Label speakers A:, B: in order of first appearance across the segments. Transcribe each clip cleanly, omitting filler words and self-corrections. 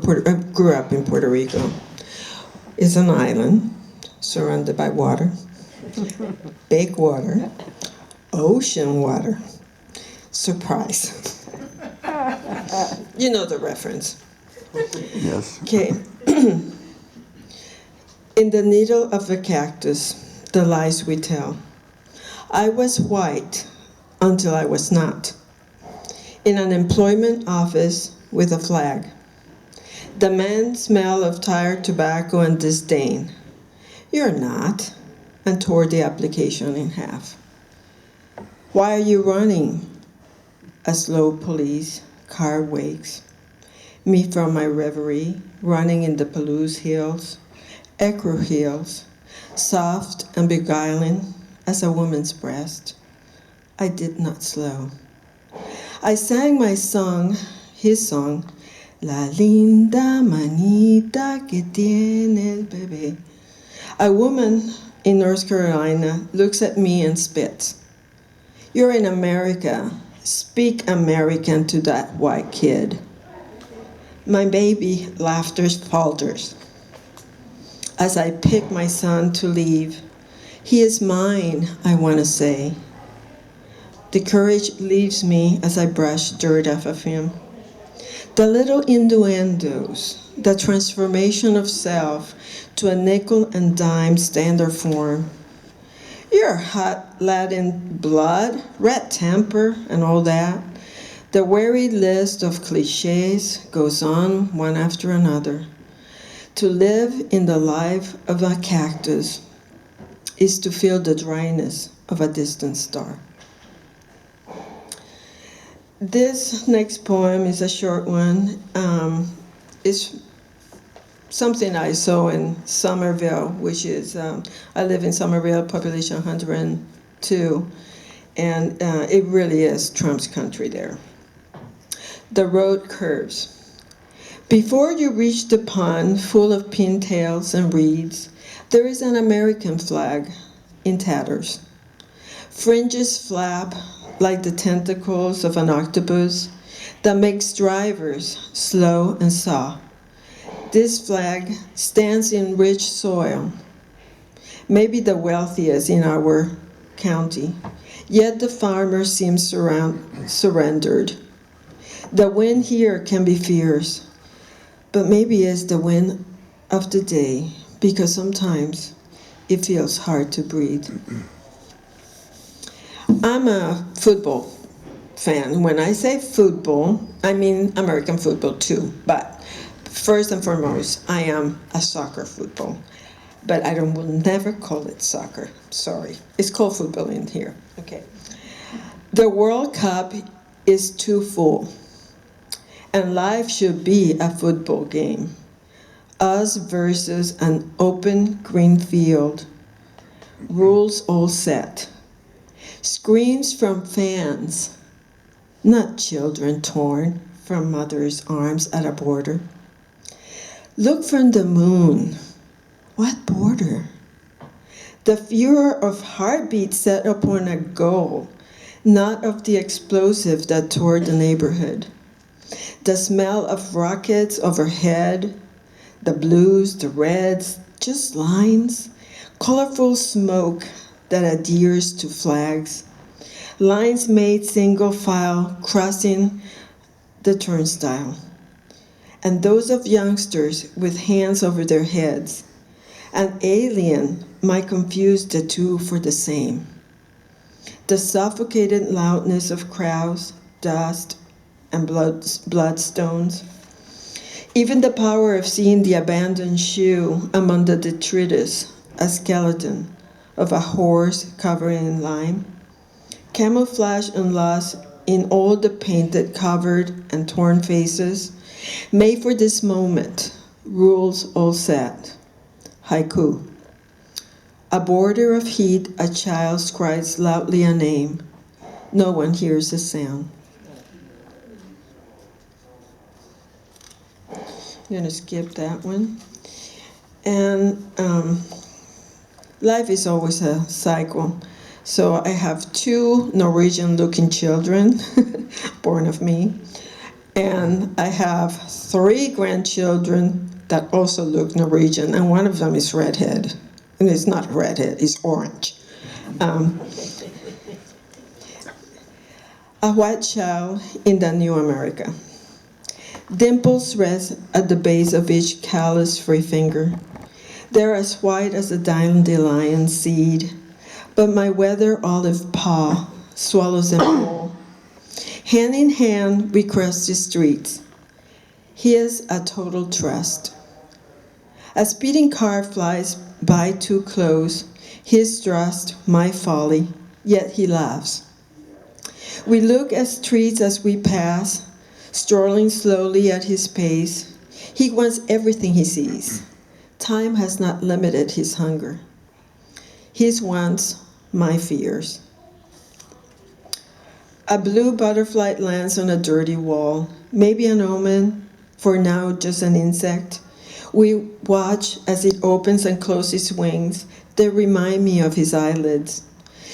A: grew up in Puerto Rico. It's an island surrounded by water, big water, ocean water. Surprise. You know the reference.
B: Yes.
A: Okay. In the needle of the cactus, the lies we tell. I was white until I was not. In an employment office with a flag. The man smell of tired tobacco and disdain. You're not, and tore the application in half. Why are you running? A slow police car wakes me from my reverie, running in the Palouse hills, Ecru hills, soft and beguiling as a woman's breast. I did not slow. I sang my song, his song, La linda manita que tiene el bebé. A woman in North Carolina looks at me and spits. You're in America. Speak American to that white kid. My baby laughter falters as I pick my son to leave. He is mine, I want to say. The courage leaves me as I brush dirt off of him. The little innuendos, the transformation of self to a nickel and dime standard form. You're hot Latin blood, red temper, and all that. The weary list of cliches goes on one after another. To live in the life of a cactus is to feel the dryness of a distant star. This next poem is a short one. It's something I saw in Somerville, which is, I live in Somerville, population 102, and it really is Trump's country there. The road curves. Before you reach the pond full of pintails and reeds, there is an American flag in tatters. Fringes flap like the tentacles of an octopus that makes drivers slow and saw. This flag stands in rich soil, maybe the wealthiest in our county, yet the farmer seems surrendered. The wind here can be fierce, but maybe it's the wind of the day, because sometimes it feels hard to breathe. I'm a football fan. When I say football, I mean American football too, but first and foremost, I am a soccer football, but I will never call it soccer. Sorry, it's called football in here. Okay. The World Cup is too full, and life should be a football game. Us versus an open green field. Rules all set. Screams from fans, not children torn from mother's arms at a border. Look from the moon. What border? The furor of heartbeats set upon a goal, not of the explosive that tore the neighborhood. The smell of rockets overhead, the blues, the reds, just lines, colorful smoke that adheres to flags, lines made single file crossing the turnstile, and those of youngsters with hands over their heads. An alien might confuse the two for the same. The suffocated loudness of crowds, dust, and bloodstones. Even the power of seeing the abandoned shoe among the detritus, a skeleton of a horse covered in lime. Camouflage and lost in all the painted, covered, and torn faces, made for this moment, rules all set. Haiku. A border of heat, a child cries loudly a name. No one hears the sound. I'm going to skip that one. And life is always a cycle. So I have two Norwegian-looking children, born of me. And I have 3 grandchildren that also look Norwegian, and one of them is redhead. And it's not redhead, it's orange. A white child in the new America. Dimples rest at the base of each callous free finger. They're as white as a dandelion seed, but my weather olive paw swallows them whole. Hand in hand, we cross the streets. Here's a total trust. A speeding car flies by too close, his trust, my folly, yet he laughs. We look at streets as we pass, strolling slowly at his pace. He wants everything he sees. Time has not limited his hunger. His wants, my fears. A blue butterfly lands on a dirty wall, maybe an omen, for now just an insect. We watch as it opens and closes wings that remind me of his eyelids.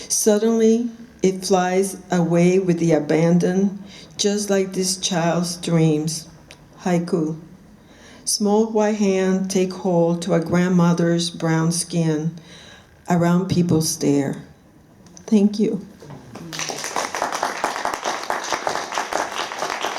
A: Suddenly, it flies away with the abandon, just like this child's dreams. Haiku. Small white hand take hold to a grandmother's brown skin. Around people stare. Thank you.